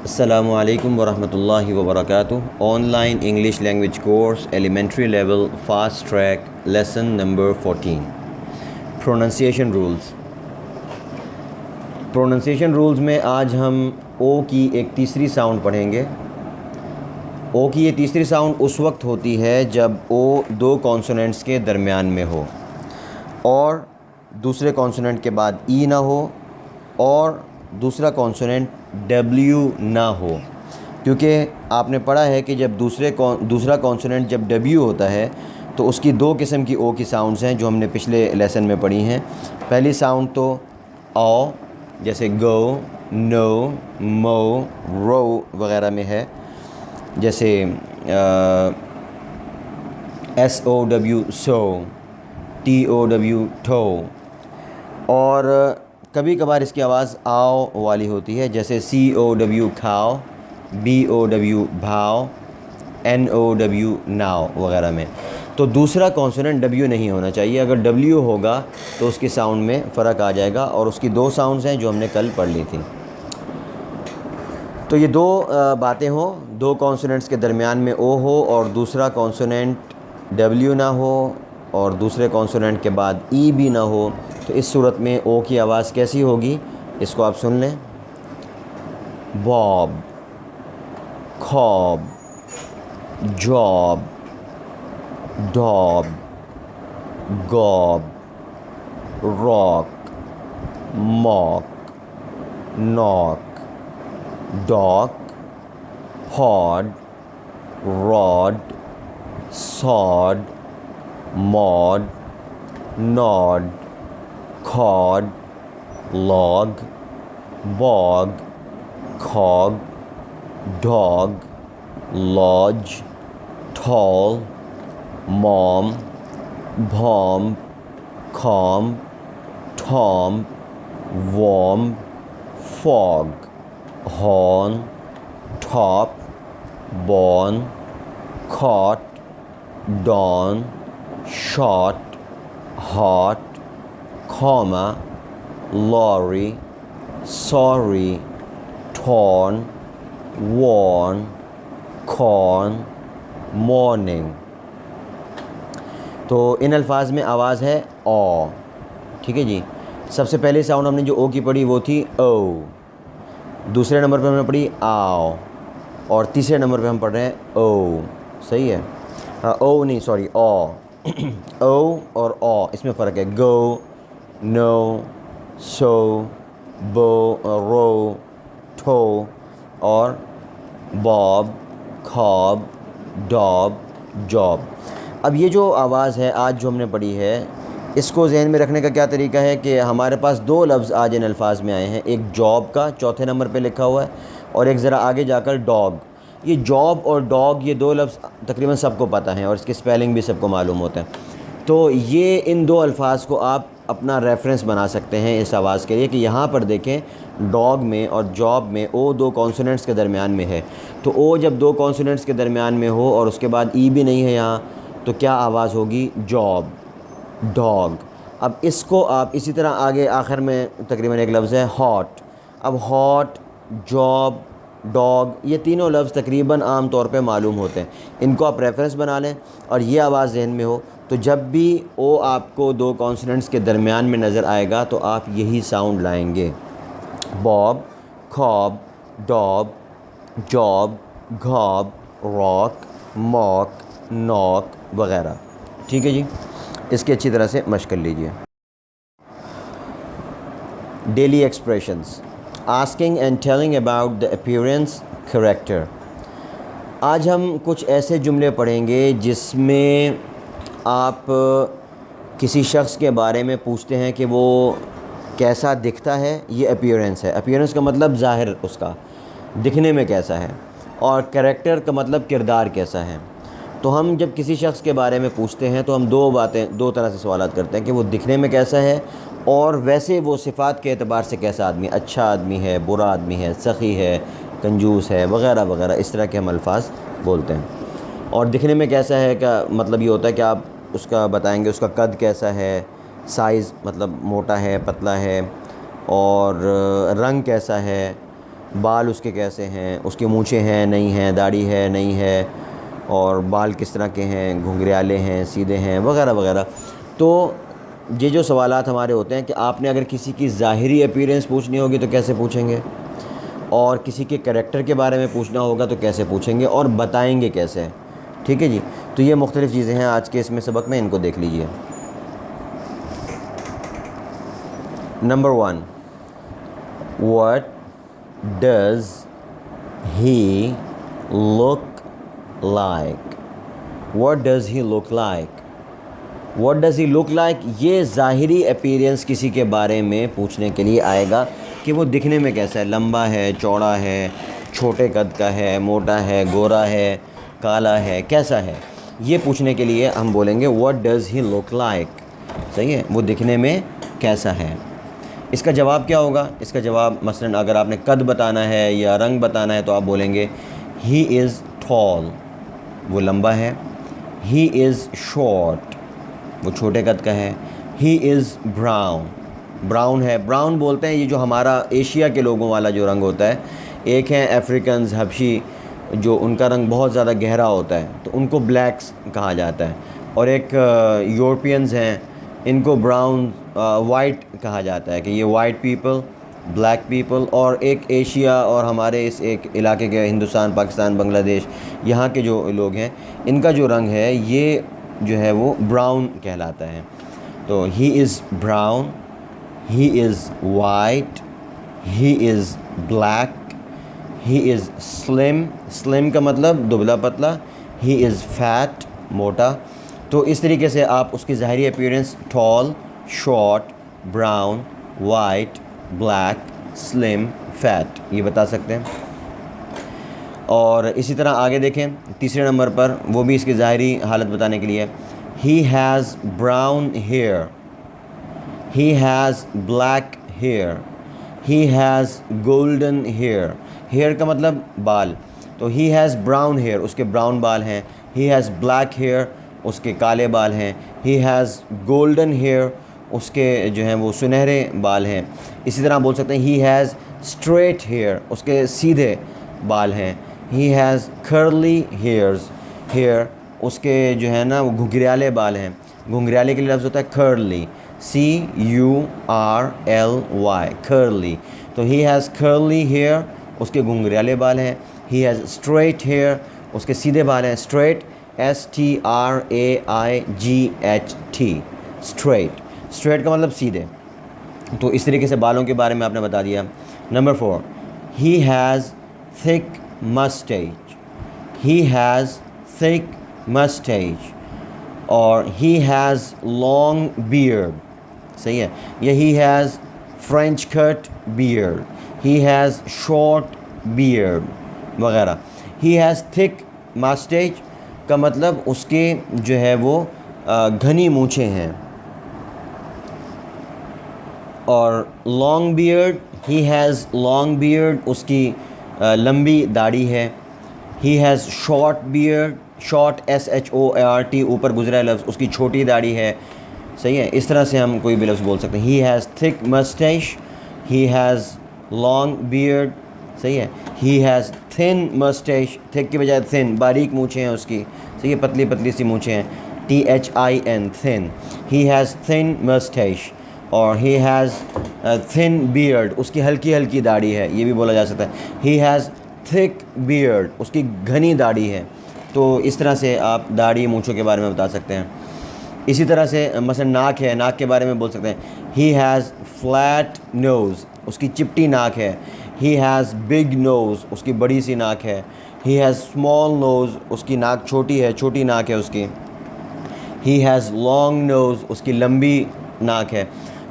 अस्सलामु अलैकुम वरहमतुल्लाहि वबरकातुहू। Online English language course elementary level fast track lesson number 14 pronunciation rules. Pronunciation rules में आज हम ओ की एक तीसरी साउंड पढ़ेंगे। ओ की ये तीसरी साउंड उस वक्त होती है जब ओ दो कॉन्सोनेंट्स के दरमियान में हो और दूसरे कॉन्सोनेंट के बाद ई ना हो और दूसरा कॉन्सोनेंट डब्ल्यू ना हो, क्योंकि आपने पढ़ा है कि जब दूसरा कॉन्सोनेंट जब डब्ल्यू होता है तो उसकी दो किस्म की ओ की साउंड्स हैं जो हमने पिछले लेसन में पढ़ी हैं। पहली साउंड तो औ जैसे गो, नो, मो, रो वगैरह में है, जैसे S O W so, T O W tow. और कभी कभार इसकी आवाज़ आओ वाली होती है, जैसे सी ओ डब्ल्यू खाओ, बी ओ डब्ल्यू भाओ, एन ओ डब्ल्यू नाव वगैरह में। तो दूसरा कॉन्सोनेंट डब्ल्यू नहीं होना चाहिए। अगर डब्ल्यू होगा तो उसकी साउंड में फ़र्क आ जाएगा और उसकी दो साउंड्स हैं जो हमने कल पढ़ ली थी। तो ये दो बातें हों, दो कॉन्सोनेंट्स के दरमियान में ओ हो और दूसरा कॉन्सोनेंट डब्ल्यू ना हो और दूसरे कॉन्सोनेंट के बाद ई भी ना हो, तो इस सूरत में ओ की आवाज़ कैसी होगी, इसको आप सुन लें। Bob, khob, job, dob, gob, rock, mock, knock, dock, pod, rod, sod, mod, nod, cod, log, bog, khog, dog, lodge, tall, mom, bhom, com, tom, wom, fog, horn, top, born, cot, don, shot, hot, comma, lorry, sorry, torn, warn, corn, morning. तो इन अल्फाज में आवाज़ है ओ। ठीक है जी। सबसे पहले साउंड हमने जो ओ की पढ़ी वो थी ओ, दूसरे नंबर पर हमने पढ़ी आओ और तीसरे नंबर पे हम पढ़ रहे हैं ओ। सही है। ओ नहीं, सॉरी, ओ। ओ और ओ इसमें फ़र्क है। गो, नो, सो, बो, रो, ठो और बॉब, खॉब, डॉब, जॉब। अब ये जो आवाज़ है आज जो हमने पढ़ी है, इसको जहन में रखने का क्या तरीका है कि हमारे पास दो लफ्ज़ आज इन अल्फाज में आए हैं। एक जॉब का चौथे नंबर पे लिखा हुआ है और एक ज़रा आगे जाकर डॉग। ये जॉब और डॉग ये दो लफ्ज़ तकरीबन सबको पता हैं और इसके स्पेलिंग भी सबको मालूम होता है। तो ये इन दो अल्फाज को आप अपना रेफरेंस बना सकते हैं इस आवाज़ के लिए कि यहाँ पर देखें, डॉग में और जॉब में ओ दो कॉन्सोनेंट्स के दरमियान में है। तो ओ जब दो कॉन्सोनेंट्स के दरमियान में हो और उसके बाद ई भी नहीं है यहाँ, तो क्या आवाज़ होगी? Job, dog. अब इसको आप इसी तरह आगे आखिर में तकरीबन एक लफ्ज़ है हॉट। अब हॉट, जॉब, डॉग ये तीनों लफ्ज़ तकरीबन आम तौर पे मालूम होते हैं। इनको आप रेफरेंस बना लें और ये आवाज़ जहन में हो, तो जब भी ओ आपको दो कॉन्सोनेंट्स के दरमियान में नज़र आएगा तो आप यही साउंड लाएंगे। Bob, khob, dob, job, ghob, rock, mock, knock वगैरह। ठीक है जी। इसकी अच्छी तरह से मश्क कर लीजिए। Daily expressions. Asking and telling about the appearance, character. आज हम कुछ ऐसे जुमले पढ़ेंगे जिसमें आप किसी शख्स के बारे में पूछते हैं कि वो कैसा दिखता है। ये अपीयरेंस है। अपीयरेंस का मतलब ज़ाहिर उसका दिखने में कैसा है, और कैरेक्टर का मतलब किरदार कैसा है। तो हम जब किसी शख्स के बारे में पूछते हैं तो हम दो तरह से सवालात करते हैं कि वो दिखने में कैसा है और वैसे वो सिफ़ात के एतबार से कैसा आदमी, अच्छा आदमी है, बुरा आदमी है, सखी है, कंजूस है वगैरह वगैरह। इस तरह के हम अल्फाज बोलते हैं। और दिखने में कैसा है का मतलब ये होता है कि आप उसका बताएंगे उसका कद कैसा है, साइज़ मतलब मोटा है, पतला है, और रंग कैसा है, बाल उसके कैसे हैं, उसकी मूंछें हैं नहीं हैं, दाढ़ी है नहीं है, और बाल किस तरह के हैं, घुंघराले हैं, सीधे हैं, वगैरह वगैरह। तो ये जो सवालात हमारे होते हैं कि आपने अगर किसी की ज़ाहिरी अपीयरेंस पूछनी होगी तो कैसे पूछेंगे, और किसी के कैरेक्टर के बारे में पूछना होगा तो कैसे पूछेंगे, और बताएंगे कैसे। ठीक है जी। तो ये मुख्तलिफ़ चीज़ें हैं आज के इसमें सबक में, इनको देख लीजिए। Number 1, what does he look like. What does he look like. What does he look like, ये ज़ाहिरी अपीयरेंस किसी के बारे में पूछने के लिए आएगा कि वो दिखने में कैसा है, लंबा है, चौड़ा है, छोटे कद का है, मोटा है, गोरा है, काला है, कैसा है, ये पूछने के लिए हम बोलेंगे what does he look like. सही है, वो दिखने में कैसा है। इसका जवाब क्या होगा? इसका जवाब मसलन अगर आपने कद बताना है या रंग बताना है तो आप बोलेंगे ही इज़ टॉल, वो लंबा है। ही इज़ शॉर्ट, वो छोटे कद का है। ही इज़ ब्राउन, ब्राउन है। ब्राउन बोलते हैं ये जो हमारा एशिया के लोगों वाला जो रंग होता है। एक हैं अफ्रीकन्स, हबशी, जो उनका रंग बहुत ज़्यादा गहरा होता है तो उनको ब्लैक्स कहा जाता है। और एक यूरोपियंस हैं, इनको ब्राउन वाइट कहा जाता है कि ये वाइट पीपल, ब्लैक पीपल। और एक एशिया और हमारे इस एक इलाके के हिंदुस्तान, पाकिस्तान, बांग्लादेश, यहाँ के जो लोग हैं, इनका जो रंग है ये जो है वो ब्राउन कहलाता है। तो he is brown, he is white, he is black, he is slim, slim का मतलब दुबला पतला। ही इज़ फैट, मोटा। तो इस तरीके से आप उसकी ज़ाहिरी appearance tall, short, brown, white, black, slim, fat ये बता सकते हैं। और इसी तरह आगे देखें तीसरे नंबर पर, वो भी इसकी ज़ाहिरी हालत बताने के लिए, he has brown hair, he has black hair, he has golden hair. Hair का मतलब बाल, तो ही हैज़ ब्राउन हेयर, उसके ब्राउन बाल हैं। ही हैज़ ब्लैक हेयर, उसके काले बाल हैं। ही हैज़ गोल्डन हेयर, उसके जो हैं वो सुनहरे बाल हैं। इसी तरह बोल सकते हैं ही हैज़ स्ट्रेट हेयर, उसके सीधे बाल हैं। He has curly hairs, hair, उसके जो है ना वो घुंघराले बाल हैं। घुंघराले के लिए लफ्ज़ होता है कर्ली, CURLY, कर्ली। तो ही हैज़ कर्ली हेयर, उसके घुंघराले बाल हैं। ही हैज़ स्ट्रेट हेयर, उसके सीधे बाल हैं। Straight, STRAIGHT, straight. स्ट्रेट का मतलब सीधे। तो इस तरीके से बालों के बारे में आपने बता दिया। Number 4, he has thick moustache, he has thick moustache. और ही हैज़ लॉन्ग बियर्ड, सही है। या he has French cut beard, he has short beard वगैरह। ही हैज़ थिक मस्टेज का मतलब उसके जो है वो घनी मूँछें हैं। और long beard, he has long beard, उसकी लंबी दाढ़ी है। He has short beard, short SHORT, ऊपर गुजरा है लफ्ज़, उसकी छोटी दाढ़ी है। सही है, इस तरह से हम कोई भी लफ्ज़ बोल सकते हैं। He has thick moustache, he has long beard, सही है। He has thin moustache, thick की बजाय थिन, बारीक मूँछें हैं उसकी, सही है, पतली पतली सी मूँछें हैं, THIN, thin. He has thin moustache. और ही हैज़ थिन बियर्ड, उसकी हल्की हल्की दाढ़ी है, ये भी बोला जा सकता है। ही हैज़ थिक बियर्ड, उसकी घनी दाढ़ी है। तो इस तरह से आप दाढ़ी मूँछों के बारे में बता सकते हैं। इसी तरह से मसलन नाक है, नाक के बारे में बोल सकते हैं ही हैज़ फ्लैट नोज़, उसकी चिपटी नाक है। ही हैज़ बिग नोज़, उसकी बड़ी सी नाक है। ही हैज़ स्मॉल नोज़, उसकी नाक छोटी है, छोटी नाक है उसकी। ही हैज़ लॉन्ग नोज़, उसकी लंबी नाक है।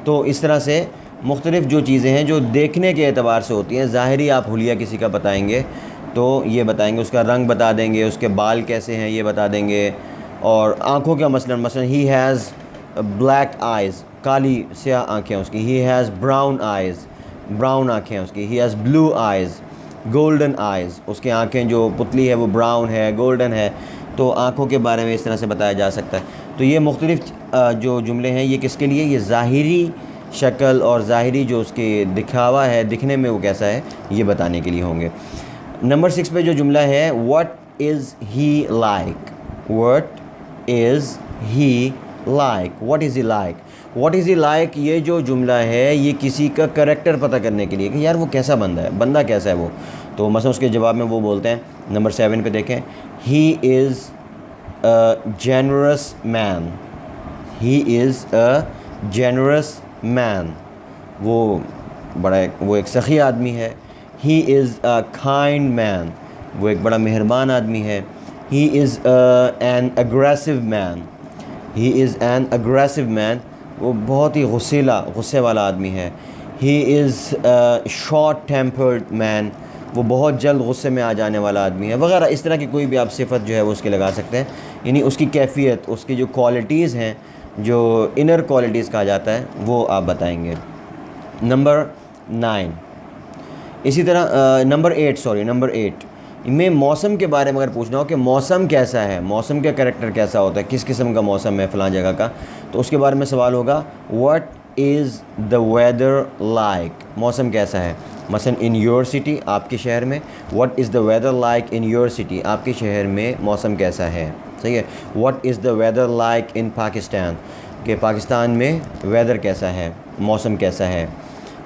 तो इस तरह से मुख्तलिफ़ जो चीज़ें हैं जो देखने के एतबार से होती हैं, ज़ाहिरी आप हुलिया किसी का बताएंगे तो ये बताएंगे, उसका रंग बता देंगे, उसके बाल कैसे हैं ये बता देंगे। और आँखों का मसलन ही हैज़ ब्लैक आइज़, काली स्याह आँखें उसकी। ही हैज़ ब्राउन आइज़, ब्राउन आँखें उसकी। He has blue eyes, golden eyes, उसकी आँखें जो पुतली है वो ब्राउन है, गोल्डन है। तो आँखों के बारे में इस तरह से बताया जा सकता है। तो ये मुख्तलिफ़ जो जुमले हैं ये किसके लिए, ये ज़ाहिरी शक्ल और ज़ाहिरी जो उसके दिखावा है, दिखने में वो कैसा है, ये बताने के लिए होंगे। नंबर 6 पे जो जुमला है, what is he like, what is he like, what is he like, what is he like, ये जो जुमला है ये किसी का करैक्टर पता करने के लिए कि यार वो कैसा बंदा है, बंदा कैसा है वो। तो मसलन उसके जवाब में वो बोलते हैं, नंबर 7 पे देखें, he is a generous man, he is a generous man, वो वो एक सखी आदमी है। He is a kind man, वो एक बड़ा मेहरबान आदमी है। He is an aggressive man, he is an aggressive man, वो बहुत ही गुस्से वाला आदमी है। He is short tempered man, वो बहुत जल्द गुस्से में आ जाने वाला आदमी है, वगैरह। इस तरह की कोई भी आप सिफत जो है वो उसके लगा सकते हैं, यानी उसकी कैफियत, उसकी जो क्वालिटीज़ हैं, जो इनर क्वालिटीज़ कहा जाता है, वो आप बताएंगे। नंबर 9, इसी तरह नंबर 8 में मौसम के बारे में अगर पूछना हो कि मौसम कैसा है, मौसम का करैक्टर कैसा होता है, किस किस्म का मौसम है फ़लाँ जगह का, तो उसके बारे में सवाल होगा, what is the weather like, मौसम कैसा है। मसलन इन योर सिटी, आपके शहर में, what is the weather like in your city, आपके शहर में मौसम कैसा है, सही है। What is the weather like in Pakistan, कि पाकिस्तान में वेदर कैसा है, मौसम कैसा है।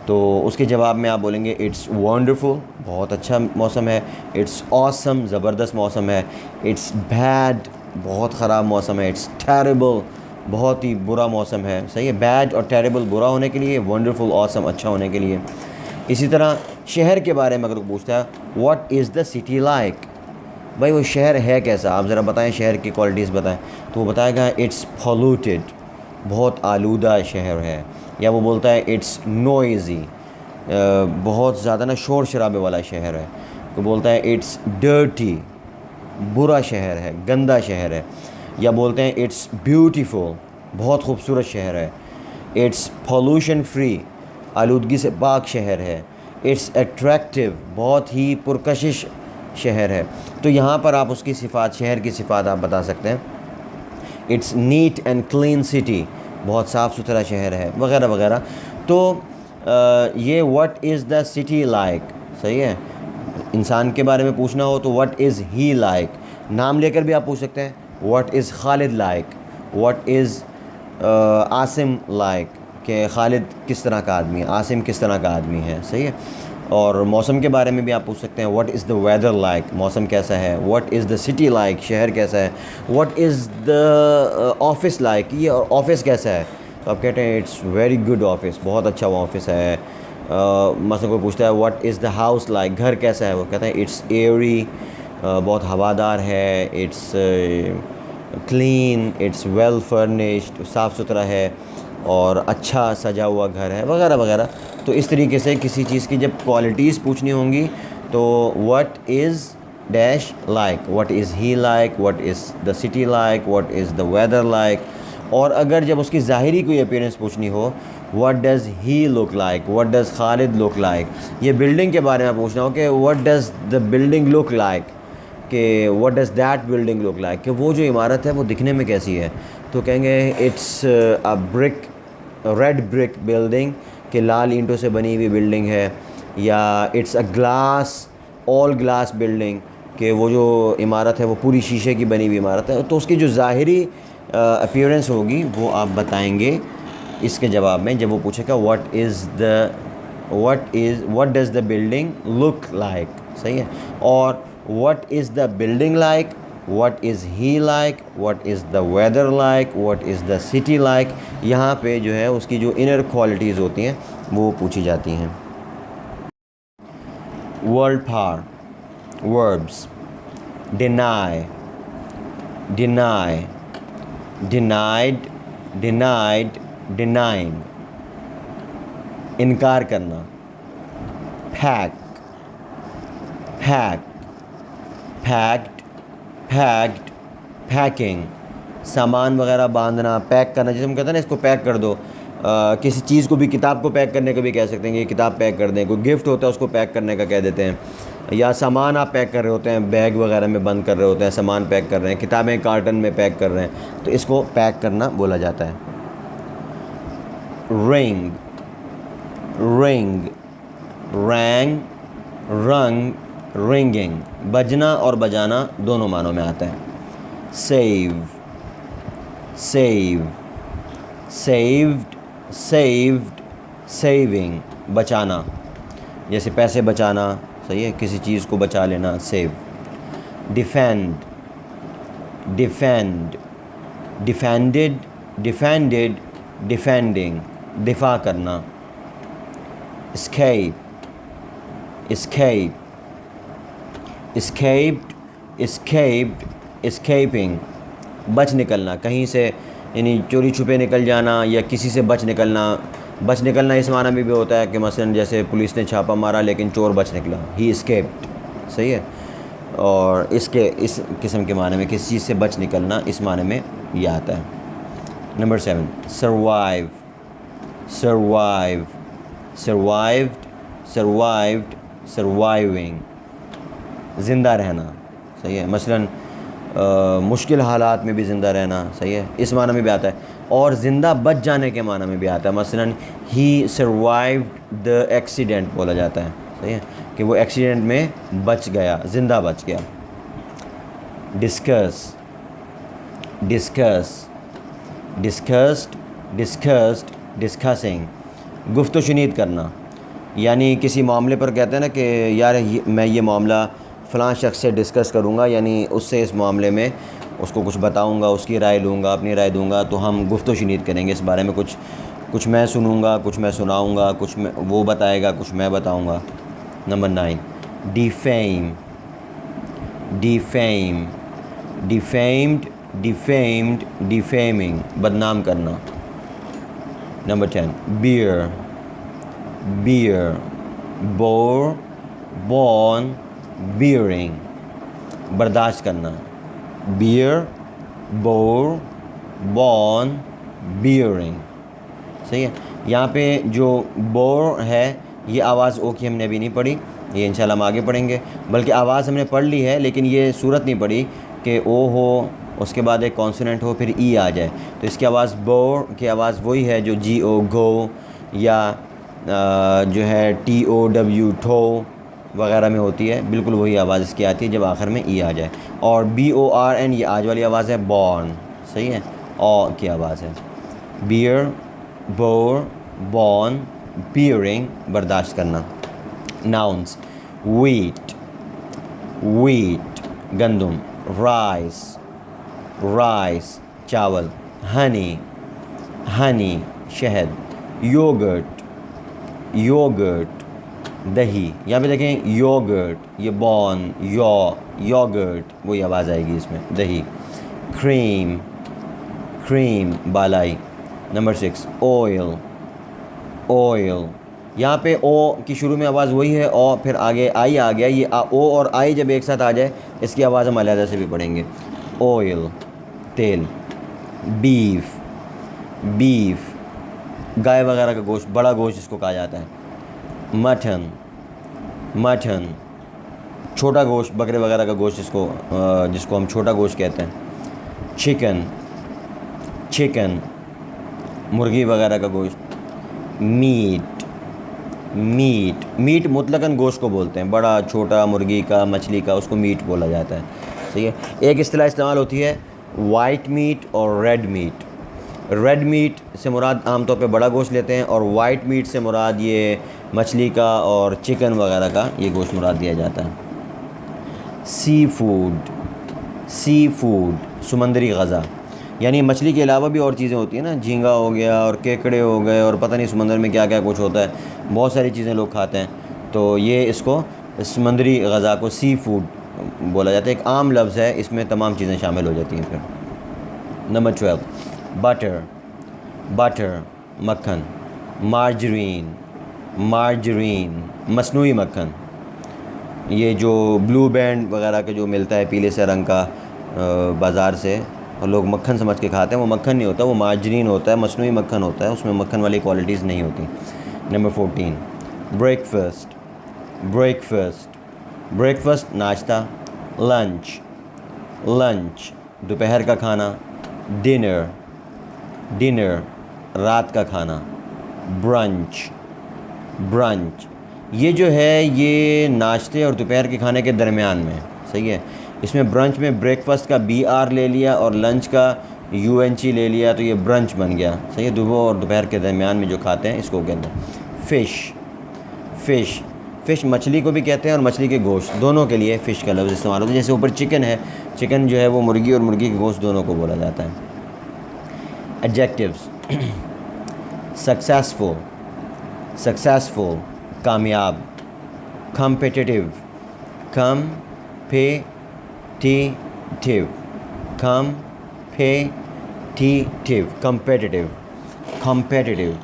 तो उसके जवाब में आप बोलेंगे, इट्स वंडरफुल, बहुत अच्छा मौसम है। इट्स ऑसम, ज़बरदस्त मौसम है। इट्स बैड, बहुत ख़राब मौसम है। इट्स टेरेबल, बहुत ही बुरा मौसम है, सही है। बैड और टेरेबल बुरा होने के लिए, वंडरफुल ऑसम अच्छा होने के लिए। इसी तरह शहर के बारे में अगर पूछता है, what is the city like, भाई वो शहर है कैसा, आप ज़रा बताएं, शहर की क्वालिटीज़ बताएं। तो वो बताएगा, इट्स पॉल्यूटेड, बहुत आलूदा शहर है। या वो बोलता है, इट्स नॉइज़ी, बहुत ज़्यादा ना शोर शराबे वाला शहर है। तो बोलता है, इट्स डर्टी, बुरा शहर है, गंदा शहर है। या बोलते हैं, इट्स ब्यूटीफुल, बहुत खूबसूरत शहर है। इट्स पॉल्यूशन फ्री, आलूदगी से पाक शहर है। इट्स अट्रैक्टिव, बहुत ही पुरकशिश शहर है। तो यहाँ पर आप उसकी सिफ़ात, शहर की सिफ़ात आप बता सकते हैं। It's neat and clean city, बहुत साफ़ सुथरा शहर है, वगैरह वगैरह। तो ये what is the city like, सही है। इंसान के बारे में पूछना हो तो व्हाट इज़ ही लाइक, नाम लेकर भी आप पूछ सकते हैं, what is Khalid like, what is Asim like, कि खालिद किस तरह का आदमी है, आसिम किस तरह का आदमी है, सही है। और मौसम के बारे में भी आप पूछ सकते हैं, what is the weather like, मौसम कैसा है। What is the city like, शहर कैसा है। What is the office like, ये ऑफ़िस कैसा है। तो आप कहते हैं, इट्स वेरी गुड ऑफ़िस, बहुत अच्छा वो ऑफ़िस है। मसलन कोई पूछता है, what is the house like, घर कैसा है, वो कहते हैं, इट्स एयरी, बहुत हवादार है। It's clean, it's well furnished, साफ़ सुथरा है और अच्छा सजा हुआ घर है, वगैरह वगैरह। तो इस तरीके से किसी चीज़ की जब क्वालिटीज़ पूछनी होंगी तो what is dash like, what is he like, what is the city like, what is the weather like. और अगर जब उसकी ज़ाहिरी कोई अपीयरेंस पूछनी हो, what does he look like, what does Khalid look like. ये बिल्डिंग के बारे में पूछना हो कि what does the building look like, कि what does that building look like, कि वो जो इमारत है वो दिखने में कैसी है। तो कहेंगे, it's a brick, red brick building, कि लाल ईंटों से बनी हुई बिल्डिंग है। या it's a glass, all glass building, कि वो जो इमारत है वो पूरी शीशे की बनी हुई इमारत है। तो उसकी जो ज़ाहिरी अपीयरेंस होगी वो आप बताएंगे इसके जवाब में, जब वो पूछेगा what does the building look like, सही है। और what is the building like, what is he like, what is the weather like, what is the city like. यहाँ पे जो है उसकी जो इनर क्वालिटीज़ होती हैं वो पूछी जाती हैं। Word power, verbs, deny, deny, denied, denied, denying, इनकार करना। Pack, pack, packed, packed, packing, सामान वगैरह बांधना, पैक करना। जैसे हम कहते हैं ना, इसको पैक कर दो। किसी चीज़ को भी, किताब को पैक करने को भी कह सकते हैं, ये किताब पैक कर दें। कोई गिफ्ट होता है उसको पैक करने का कह देते हैं। या सामान आप पैक कर रहे होते हैं, बैग वगैरह में बंद कर रहे होते हैं, सामान पैक कर रहे हैं, किताबें कार्टन में पैक कर रहे हैं, तो इसको पैक करना बोला जाता है। रिंग, रिंग, रैंग, रंग, रिंगिंग। बजना और बजाना दोनों मानों में आता है। Save, save, saved, saved, saving, बचाना, जैसे पैसे बचाना, सही है, किसी चीज़ को बचा लेना, save. Defend, defend, defended, defended, defending, दिफा करना। escape, escape, escaped, escaped, escaping, बच निकलना कहीं से, यानी चोरी छुपे निकल जाना या किसी से बच निकलना। बच निकलना इस माना में भी होता है कि मसलन जैसे पुलिस ने छापा मारा लेकिन चोर बच निकला, ही escaped, सही है। और इस किस्म के माने में किसी चीज़ से बच निकलना, इस माने में ये आता है। Number 7, survive, survive, survived, survived, surviving, ज़िंदा रहना, सही है। मसलन मुश्किल हालात में भी ज़िंदा रहना, सही है, इस माना में भी आता है। और ज़िंदा बच जाने के माना में भी आता है। मसलन ही सर्वाइव्ड द एक्सीडेंट बोला जाता है, सही है, कि वो एक्सीडेंट में बच गया, ज़िंदा बच गया। Discuss, discuss, discussed, discussed, discussing, गुफ्तशुनीद करना, यानी किसी मामले पर कहते हैं ना कि यार मैं ये मामला फ़लाँ शख्स से डिस्कस करूँगा, यानी उससे इस मामले में उसको कुछ बताऊँगा, उसकी राय लूँगा, अपनी राय दूँगा, तो हम गुफ्तशुनीद करेंगे इस बारे में। कुछ मैं सुनूँगा, कुछ मैं सुनाऊँगा, कुछ वो बताएगा, कुछ मैं बताऊँगा। Number 9, defame, defame, defamed, defamed, defaming, बदनाम करना। Number 10, bear, bear, bore, born, bearing, बर्दाश्त करना। बियर, बोर, बॉर्न, बियरिंग, सही है। यहाँ पे जो बोर है ये आवाज़ ओ की हमने अभी नहीं पढ़ी, ये इंशाल्लाह हम आगे पढ़ेंगे। बल्कि आवाज़ हमने पढ़ ली है लेकिन ये सूरत नहीं पढ़ी कि ओ हो, उसके बाद एक कॉन्सोनेंट हो, फिर ई आ जाए। तो इसकी आवाज़ बोर की आवाज़ वही है जो जी ओ गो, या जो है टी ओ डब्ल्यू ठो वग़ैरह में होती है, बिल्कुल वही आवाज़ इसकी आती है जब आखिर में ई आ जाए। और बी ओ आर एन, ये आज वाली आवाज़ है, बॉर्न, सही है, ओ की आवाज़ है। बियर, बोर, बॉर्न, बियरिंग, बर्दाश्त करना। नाउन्स, वीट, वीट, गंदम, राइस, राइस, चावल, हनी, हनी, शहद, योगर्ट, योगर्ट, दही। यहाँ पे देखें योगर्ट, ये बॉर्न, योगर्ट, वही आवाज़ आएगी इसमें, दही। क्रीम, क्रीम, बालाई। नंबर 6, ऑयल, ऑयल, यहाँ पे ओ की शुरू में आवाज़ वही है, ओ फिर आगे आई आ गया। ये ओ और आई जब एक साथ आ जाए इसकी आवाज़ हम अलहदा से भी पढ़ेंगे। ऑयल, तेल। बीफ, बीफ, गाय वगैरह का गोश्त, बड़ा गोश्त जिसको कहा जाता है। मटन, मटन, छोटा गोश्त, बकरे वगैरह का गोश्त जिसको हम छोटा गोश्त कहते हैं। चिकन, चिकन, मुर्गी वगैरह का गोश्त। मीट, मीट, मीट मुतलकन गोश्त को बोलते हैं, बड़ा छोटा मुर्गी का, मछली का, उसको मीट बोला जाता है, सही है। एक इस्तिलाह इस्तेमाल होती है वाइट मीट और रेड मीट। रेड मीट से मुराद आमतौर पे बड़ा गोश्त लेते हैं, और वाइट मीट से मुराद ये मछली का और चिकन वगैरह का ये गोश्त मुराद दिया जाता है। सी फूड, सी फूड, समुंदरी ग़ज़ा, यानी मछली के अलावा भी और चीज़ें होती हैं ना, झींगा हो गया और केकड़े हो गए और पता नहीं समंदर में क्या क्या कुछ होता है, बहुत सारी चीज़ें लोग खाते हैं, तो ये इसको समुंदरी ग़ज़ा को सी फूड बोला जाता है। एक आम लफ्ज़ है, इसमें तमाम चीज़ें शामिल हो जाती हैं। फिर नंबर 12, बटर, बटर, मक्खन। मार्जरीन, मार्जरीन, मसनूई मक्खन, ये जो ब्लू बैंड वगैरह के जो मिलता है पीले से रंग का बाज़ार से, और लोग मक्खन समझ के खाते हैं, वो मक्खन नहीं होता, वो मार्जरीन होता है, मसनूई मक्खन होता है, उसमें मक्खन वाली क्वालिटीज़ नहीं होती। नंबर 14, ब्रेकफास्ट, ब्रेकफास्ट, ब्रेकफास्ट, नाश्ता। लंच, लंच, दोपहर का खाना। डिनर, डिनर, रात का खाना। Brunch, brunch. ये जो है ये नाश्ते और दोपहर के खाने के दरमियान में, सही है। इसमें ब्रंच में ब्रेकफास्ट का BR ले लिया और लंच का UNC ले लिया, तो ये ब्रंच बन गया, सही है। सुबह और दोपहर के दरमियान में जो खाते हैं इसको कहते हैं फ़िश। फ़िश मछली को भी कहते हैं और मछली के गोश्त, दोनों के लिए फ़िश का लफ्ज़ इस्तेमाल होता है। जैसे ऊपर चिकन है, चिकन जो है वो मुर्गी और मुर्गी के गोश्त दोनों को बोला जाता है। एडजेक्टिव्स: सक्सेसफुल कामयाब, कम्पिटिटिव कम्पिटिटिव।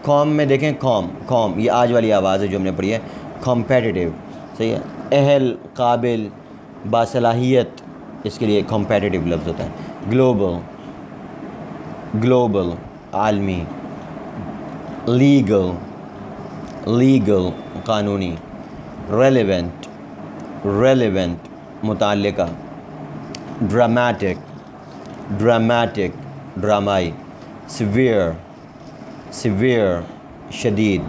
कॉम में देखें, कॉम ये आज वाली आवाज़ है जो हमने पढ़ी है, कॉम्पिटिटिव, सही है। अहल, काबिल, बासलाहियत, इसके लिए कॉम्पिटिटिव लफ्ज़ होता है। ग्लोबल आलमी, लीगल कानूनी, रेलेवेंट मुताल्लिका, ड्रामेटिक ड्रामाई, सिवियर शदीद,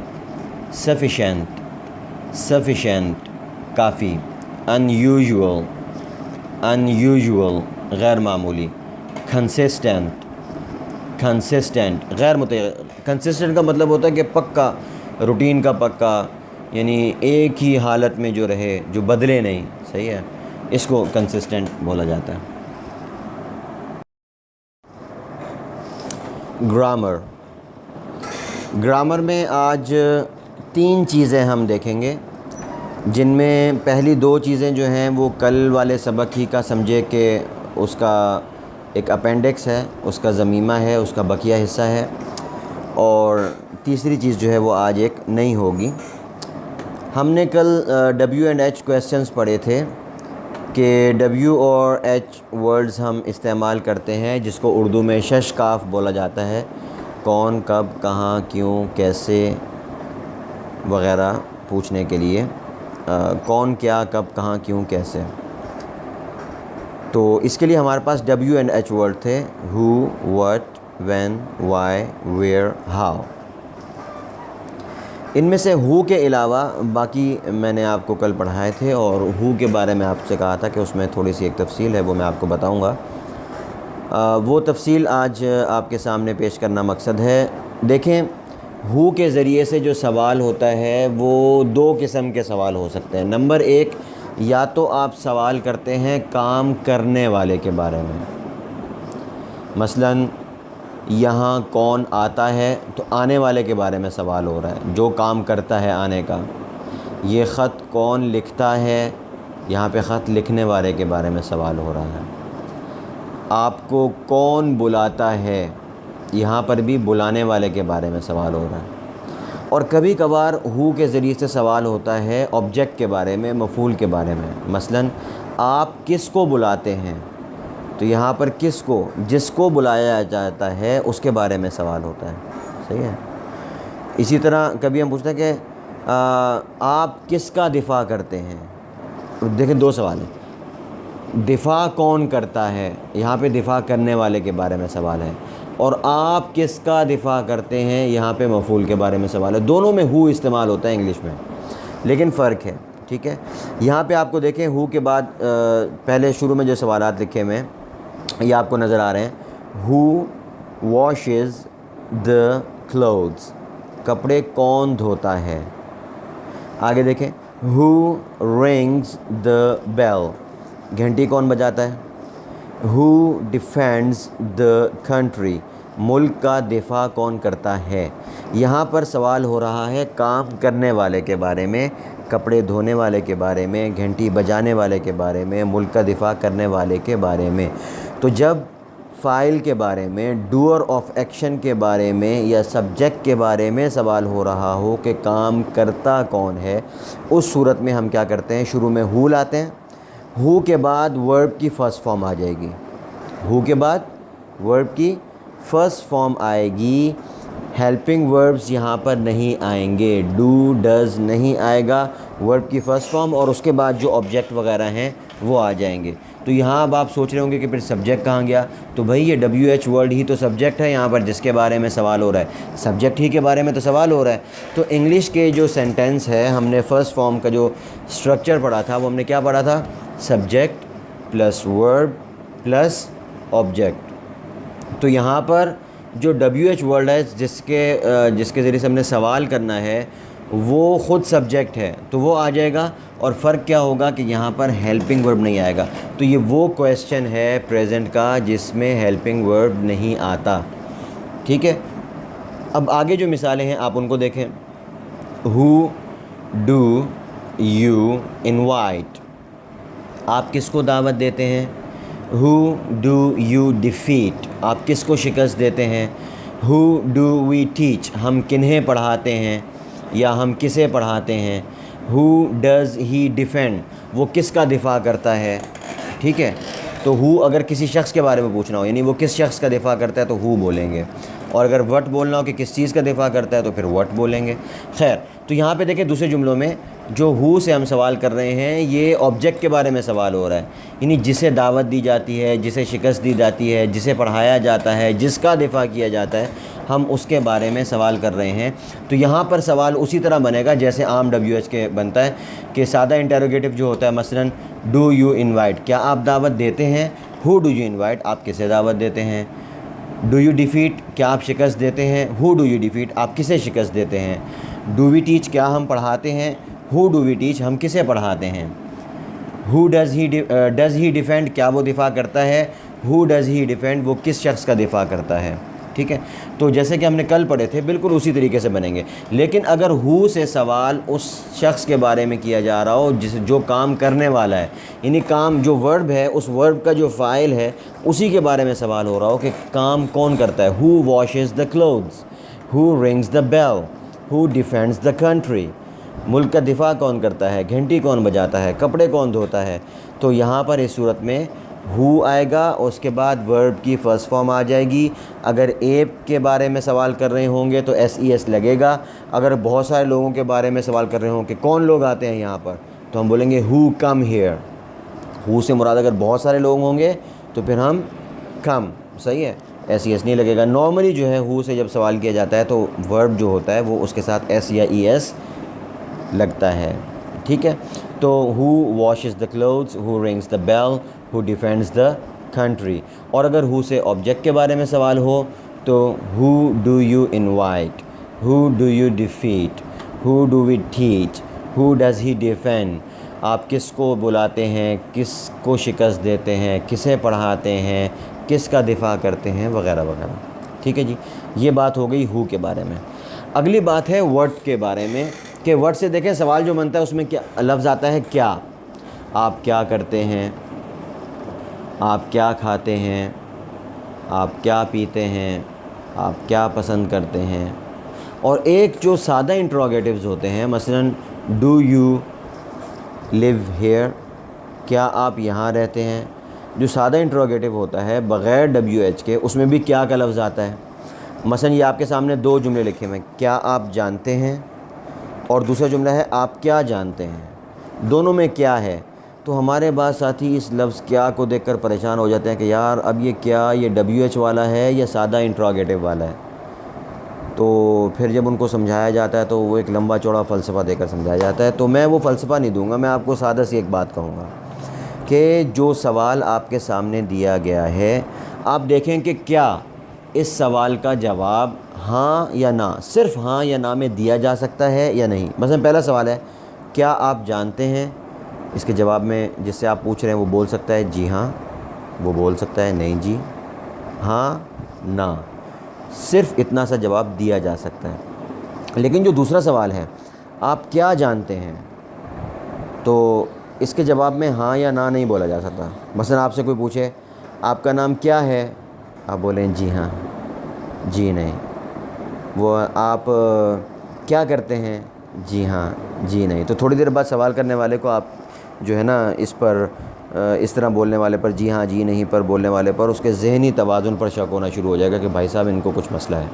सफिशेंट काफ़ी, अनयूजुअल गैर मामूली, कंसिस्टेंट गैर कंसिस्टेंट का मतलब होता है कि पक्का, रूटीन का पक्का, यानी एक ही हालत में जो रहे, जो बदले नहीं, सही है, इसको कंसिस्टेंट बोला जाता है। ग्रामर में आज 3 चीज़ें हम देखेंगे, जिनमें पहली 2 चीज़ें जो हैं वो कल वाले सबक ही का समझे कि उसका एक अपेंडिक्स है, उसका ज़मीमा है, उसका बकिया हिस्सा है, और तीसरी चीज़ जो है वो आज एक नई होगी। हमने कल W&H क्वेश्चंस पढ़े थे कि W और H वर्ड्स हम इस्तेमाल करते हैं, जिसको उर्दू में शश काफ बोला जाता है, कौन, कब, कहाँ, क्यों, कैसे वग़ैरह पूछने के लिए। कौन, क्या, कब, कहाँ, क्यों, कैसे। तो इसके लिए हमारे पास W&H वर्ड थे, who, what, when, why, where, how. इनमें से हु के अलावा बाकी मैंने आपको कल पढ़ाए थे, और हु के बारे में आपसे कहा था कि उसमें थोड़ी सी एक तफसील है, वो मैं आपको बताऊंगा। वो तफसील आज आपके सामने पेश करना मकसद है। देखें, हु के ज़रिए से जो सवाल होता है वो 2 किस्म के सवाल हो सकते हैं। नंबर 1, या तो आप सवाल करते हैं काम करने वाले के बारे में, मसलन यहाँ कौन आता है, तो आने वाले के बारे में सवाल हो रहा है, जो काम करता है आने का। ये ख़त कौन लिखता है, यहाँ पे ख़त लिखने वाले के बारे में सवाल हो रहा है। आपको कौन बुलाता है, यहाँ पर भी बुलाने वाले के बारे में सवाल हो रहा है। और कभी कभार हु के ज़रिए से सवाल होता है ऑब्जेक्ट के बारे में, मफ़ूल के बारे में। मसलन आप किसको बुलाते हैं, तो यहाँ पर किसको, जिसको बुलाया जाता है उसके बारे में सवाल होता है, सही है। इसी तरह कभी हम पूछते हैं कि आप किसका दिफ़ा करते हैं, तो देखें 2 सवाल हैं। दिफ़ा कौन करता है, यहाँ पे दिफ़ा करने वाले के बारे में सवाल है, और आप किसका दिफ़ा करते हैं, यहाँ पे मफ़ूल के बारे में सवाल है। दोनों में हु इस्तेमाल होता है इंग्लिश में, लेकिन फ़र्क है, ठीक है। यहाँ पे आपको देखें, हु के बाद पहले शुरू में जो सवालात लिखे हुए हैं ये आपको नज़र आ रहे हैं। हु वॉशेज़ द क्लोथ्स, कपड़े कौन धोता है। आगे देखें, हु रिंग्स द बेल, घंटी कौन बजाता है। हु डिफेंड्स द कंट्री, मुल्क का दिफा कौन करता है। यहाँ पर सवाल हो रहा है काम करने वाले के बारे में, कपड़े धोने वाले के बारे में, घंटी बजाने वाले के बारे में, मुल्क का दिफा करने वाले के बारे में। तो जब फ़ाइल के बारे में, डूअर ऑफ एक्शन के बारे में या सब्जेक्ट के बारे में सवाल हो रहा हो कि काम करता कौन है, उस सूरत में हम क्या करते हैं, शुरू में हु लाते हैं। हु के बाद वर्ब की फ़र्स्ट फॉर्म आ जाएगी, हु के बाद वर्ब की फ़र्स्ट फॉर्म आएगी। हेल्पिंग वर्ब्स यहाँ पर नहीं आएंगे, डू डज़ नहीं आएगा, वर्ब की फ़र्स्ट फॉर्म और उसके बाद जो ऑब्जेक्ट वगैरह हैं वो आ जाएंगे। तो तो यहाँ अब आप सोच रहे होंगे कि फिर सब्जेक्ट कहाँ गया, तो भाई ये WH वर्ड ही तो सब्जेक्ट है यहाँ पर, जिसके बारे में सवाल हो रहा है, सब्जेक्ट ही के बारे में तो सवाल हो रहा है। तो इंग्लिश के जो सेंटेंस है, हमने फर्स्ट फॉर्म का जो स्ट्रक्चर पढ़ा था वो हमने क्या पढ़ा था, subject plus verb plus object. तो यहाँ पर जो WH वर्ड है जिसके ज़रिए से हमने सवाल करना है वो ख़ुद सब्जेक्ट है, तो वो आ जाएगा। और फ़र्क क्या होगा कि यहाँ पर हेल्पिंग वर्ब नहीं आएगा। तो ये वो क्वेश्चन है प्रेजेंट का जिसमें हेल्पिंग वर्ब नहीं आता, ठीक है। अब आगे जो मिसालें हैं आप उनको देखें। हु डू यू इनवाइट, आप किसको दावत देते हैं। हु डू यू डिफ़ीट, आप किसको शिकस्त देते हैं। हु डू वी टीच, हम किन्हें पढ़ाते हैं या हम किसे पढ़ाते हैं। हु डज़ ही डिफेंड, वो किसका दिफ़ा करता है, ठीक है। तो हु अगर किसी शख्स के बारे में पूछना हो, यानी वो किस शख्स का दिफ़ा करता है, तो हु बोलेंगे। और अगर वट बोलना हो कि किस चीज़ का दिफ़ा करता है, तो फिर वट बोलेंगे। खैर, तो यहाँ पे देखें दूसरे जुमलों में जो हु से हम सवाल कर रहे हैं ये ऑब्जेक्ट के बारे में सवाल हो रहा है, यानी जिसे दावत दी जाती है, जिसे शिकस्त दी जाती है, जिसे पढ़ाया जाता है, जिसका दिफ़ा किया जाता है, हम उसके बारे में सवाल कर रहे हैं। तो यहाँ पर सवाल उसी तरह बनेगा जैसे आम WH के बनता है कि सादा इंटेरोगेटिव जो होता है, मसलन डू यू इनवाइट, क्या आप दावत देते हैं। हु डू यू इनवाइट, आप किसे दावत देते हैं। डू यू डिफ़ीट, क्या आप शिकस्त देते हैं। हु डू यू डिफ़ीट, आप किसे शिकस्त देते हैं। डू वी टीच, क्या हम पढ़ाते हैं। हु डू वी टीच, हम किसे पढ़ाते हैं। हु डज़ ही डिफेंड, क्या वो दिफ़ा करता है। हु डज़ ही डिफेंड, वो किस शख्स का दिफ़ा करता है, ठीक है। तो जैसे कि हमने कल पढ़े थे बिल्कुल उसी तरीके से बनेंगे। लेकिन अगर हु से सवाल उस शख्स के बारे में किया जा रहा हो जो काम करने वाला है, यानी काम जो वर्ब है उस वर्ब का जो फ़ाइल है उसी के बारे में सवाल हो रहा हो कि काम कौन करता है। Who washes the clothes, who rings the bell, who defends the country, मुल्क का दिफ़ा कौन करता है, घंटी कौन बजाता है, कपड़े कौन धोता है। तो यहाँ पर इस सूरत में हु आएगा, उसके बाद वर्ब की फ़र्स्ट फॉर्म आ जाएगी। अगर एप के बारे में सवाल कर रहे होंगे तो SES लगेगा। अगर बहुत सारे लोगों के बारे में सवाल कर रहे होंगे कि कौन लोग आते हैं यहाँ पर, तो हम बोलेंगे हु कम हेयर। हु से मुराद अगर बहुत सारे लोग होंगे तो फिर हम कम, सही है, SES नहीं लगेगा। नॉर्मली जो है हु से जब सवाल किया जाता है तो वर्ब जो होता है वो उसके साथ S या ES लगता है, ठीक है। तो who washes the clothes, who rings the bell, who defends the country. और अगर हु से ऑब्जेक्ट के बारे में सवाल हो तो who do you invite, who do you defeat, who do we teach, who does he defend, आप किसको बुलाते हैं, किसको शिकस्त देते हैं, किसे पढ़ाते हैं, किसका दिफ़ा करते हैं, वगैरह वगैरह, ठीक है जी। ये बात हो गई हु के बारे में। अगली बात है वर्ड के बारे में कि वर्ड से देखें सवाल जो बनता है उसमें क्या लफ्ज़ आता है, क्या। आप क्या करते हैं, आप क्या खाते हैं, आप क्या पीते हैं, आप क्या पसंद करते हैं। और एक जो सादा इंट्रोगेटिव्स होते हैं, मसलन डू यू लिव हेयर, क्या आप यहाँ रहते हैं। जो सादा इंट्रोगेटिव होता है बग़ैर WH के, उसमें भी क्या का लफ्ज़ आता है। मसलन ये आपके सामने दो जुमले लिखे हुए हैं, क्या आप जानते हैं, और दूसरा जुमला है आप क्या जानते हैं। दोनों में क्या है। तो हमारे बाद साथी इस लफ्ज़ क्या को देखकर परेशान हो जाते हैं कि यार अब ये क्या, ये WH वाला है या सादा इंट्रोगेटिव वाला है। तो फिर जब उनको समझाया जाता है तो वो एक लंबा चौड़ा फ़लसफ़ा देकर समझाया जाता है। तो मैं वो फ़लसफ़ा नहीं दूंगा, मैं आपको सादा सी एक बात कहूँगा कि जो सवाल आपके सामने दिया गया है, आप देखें कि क्या इस सवाल का जवाब हाँ या ना, सिर्फ हाँ या ना में दिया जा सकता है या नहीं। मसलन पहला सवाल है क्या आप जानते हैं, इसके जवाब में जिससे आप पूछ रहे हैं वो बोल सकता है जी हाँ, वो बोल सकता है नहीं जी, हाँ ना, सिर्फ इतना सा जवाब दिया जा सकता है। लेकिन जो दूसरा सवाल है आप क्या जानते हैं, तो इसके जवाब में हाँ या ना नहीं बोला जा सकता। मसलन आपसे कोई पूछे आपका नाम क्या है, आप बोलें जी हाँ, जी नहीं। वो आप क्या करते हैं, जी हाँ, जी नहीं। तो थोड़ी देर बाद सवाल करने वाले को आप जो है ना इस पर इस तरह बोलने वाले पर, जी हाँ जी नहीं पर बोलने वाले पर उसके ज़हनी तवाज़ुन पर शक होना शुरू हो जाएगा कि भाई साहब इनको कुछ मसला है।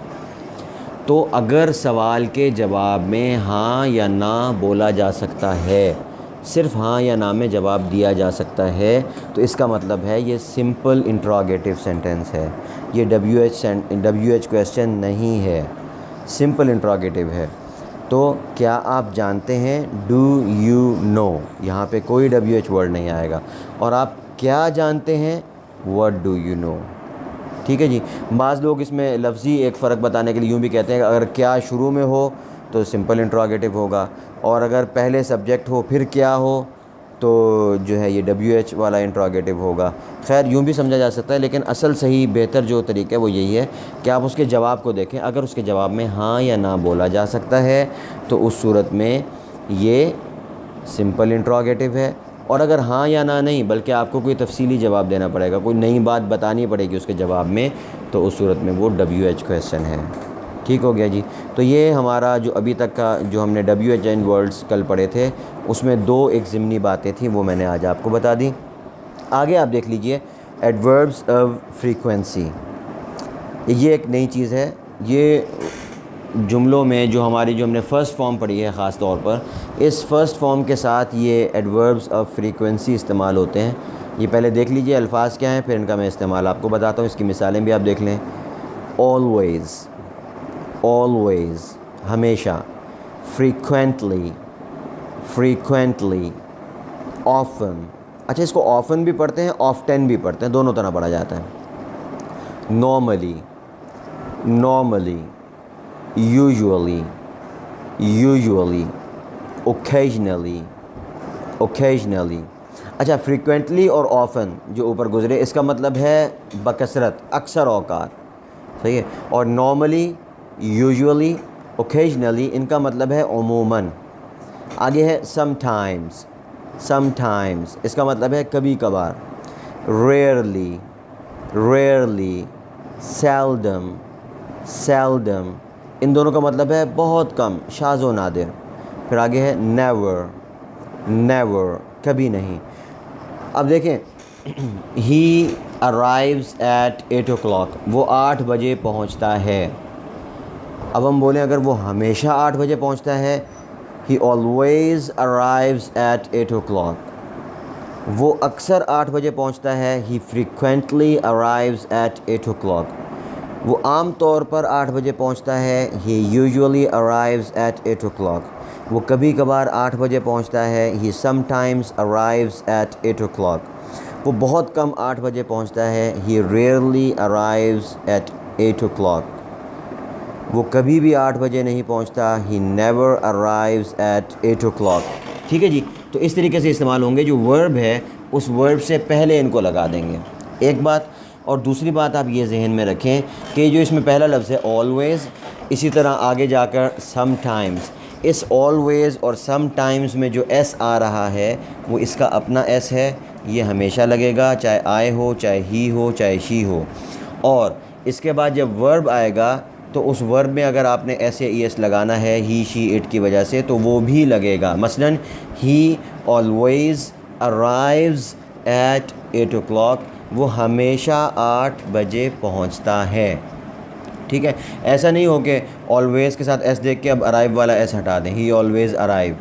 तो अगर सवाल के जवाब में हाँ या ना बोला जा सकता है, सिर्फ हाँ या ना में जवाब दिया जा सकता है, तो इसका मतलब है ये सिंपल इंट्रोगेटिव सेंटेंस है, ये WH क्वेश्चन नहीं है, सिंपल इंट्रोगेटिव है। तो क्या आप जानते हैं, डू यू नो, यहाँ पे कोई WH वर्ड नहीं आएगा। और आप क्या जानते हैं, व्हाट डू यू नो। ठीक है जी। बाज़ लोग इसमें लफ्ज़ी एक फ़र्क बताने के लिए यूँ भी कहते हैं कि अगर क्या शुरू में हो तो सिंपल इंट्रोगेटिव होगा, और अगर पहले सब्जेक्ट हो फिर क्या हो तो जो है ये WH वाला इंट्रोगेटिव होगा। खैर यूँ भी समझा जा सकता है, लेकिन असल सही बेहतर जो तरीका है वो यही है कि आप उसके जवाब को देखें। अगर उसके जवाब में हाँ या ना बोला जा सकता है तो उस सूरत में ये सिंपल इंट्रोगेटिव है, और अगर हाँ या ना नहीं बल्कि आपको कोई तफसीली जवाब देना पड़ेगा, कोई नई बात बतानी पड़ेगी उसके जवाब में, तो उस सूरत में वो WH क्वेश्चन है। ठीक हो गया जी। तो ये हमारा जो अभी तक का जो हमने WH एंड वर्ड्स कल पढ़े थे उसमें 2 एक ज़िमनी बातें थी, वो मैंने आज आपको बता दी। आगे आप देख लीजिए एडवर्ब्स ऑफ फ्रीक्वेंसी, ये एक नई चीज़ है। ये जुमलों में जो हमने फ़र्स्ट फॉर्म पढ़ी है ख़ास तौर पर, इस फ़र्स्ट फॉर्म के साथ ये एडवर्ब्स ऑफ फ्रीक्वेंसी इस्तेमाल होते हैं। ये पहले देख लीजिए अल्फाज क्या हैं, फिर इनका मैं इस्तेमाल आपको बताता हूँ। इसकी मिसालें भी आप देख लें। ऑलवेज़, ऑलवेज़ हमेशा, फ्रीक्वेंटली, फ्रीक्वेंटली, ऑफन। अच्छा, इसको ऑफन भी पढ़ते हैं, ऑफ्टन भी पढ़ते हैं, दोनों तरह पढ़ा जाता है। Normally, normally, usually, usually, occasionally, occasionally. अच्छा, फ्रीक्वेंटली और ऑफन जो ऊपर गुज़रे इसका मतलब है बकसरत, अक्सर औक़ात, सही है। और नॉर्मली, यूजुअली, ओकेजनली इनका मतलब है उमूमन। आगे है समटाइम्स, समटाइम्स इसका मतलब है कभी कभार। रेयरली, रेयरली, सेल्डम, सेल्डम इन दोनों का मतलब है बहुत कम, शाज़ व नादिर। फिर आगे है नेवर, नेवर कभी नहीं। अब देखें, ही अराइव्स एट 8 o'clock, वो 8 बजे पहुंचता है। अब हम बोलें अगर वो हमेशा 8 बजे पहुंचता है, ही ऑलवेज़ अराइव्स एट 8 o'clock, वो अक्सर 8 बजे पहुंचता है। ही फ्रीक्वेंटली अराइव्स एट 8 o'clock, वो आम तौर पर 8 बजे पहुंचता है। ही यूजुअली अराइव्स एट 8 o'clock, वो कभी कभार 8 बजे पहुंचता है। He sometimes arrives eight 8 o'clock, वो बहुत कम 8 बजे पहुंचता है। ही रेयरली अराइव्स एट 8 o'clock, वो कभी भी 8 बजे नहीं पहुंचता। He never arrives eight 8 o'clock। ठीक है जी। तो इस तरीके से इस्तेमाल होंगे। जो वर्ब है उस वर्ब से पहले इनको लगा देंगे, एक बात। और दूसरी बात आप ये जहन में रखें कि जो इसमें पहला लफ्ज़ है ऑलवेज़, इसी तरह आगे जाकर समटाइम्स, इस ऑलवेज़ और समटाइम्स में जो एस आ रहा है वो इसका अपना एस है, ये हमेशा लगेगा, चाहे आए हो, चाहे ही हो, चाहे शी हो। और इसके बाद जब वर्ब आएगा तो उस वर्ब में अगर आपने एस या ई एस लगाना है ही, शी, इट की वजह से, तो वो भी लगेगा। मसलन ही ऑलवेज़ अराइव्स एट 8 o'clock, वो हमेशा 8 बजे पहुंचता है। ठीक है, ऐसा नहीं हो कि ऑलवेज़ के साथ एस देख के अब अराइव वाला एस हटा दें, ही ऑलवेज़ अराइव।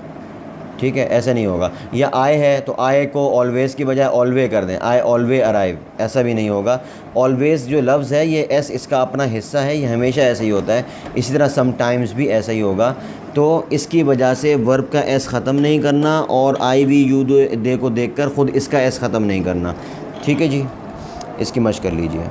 ठीक है, ऐसा नहीं होगा। या आए है तो आए को ऑलवेज़ की बजाय ऑलवे कर दें, आई ऑलवे अराइव, ऐसा भी नहीं होगा। ऑलवेज़ जो लफ्ज़ है ये एस इसका अपना हिस्सा है, ये हमेशा ऐसा ही होता है। इसी तरह समटाइम्स भी ऐसा ही होगा। तो इसकी वजह से वर्ब का एस ख़त्म नहीं करना और आई वी यू दे को देखकर ख़ुद इसका एस ख़त्म नहीं करना। ठीक है जी, इसकी मशक़ कर लीजिए।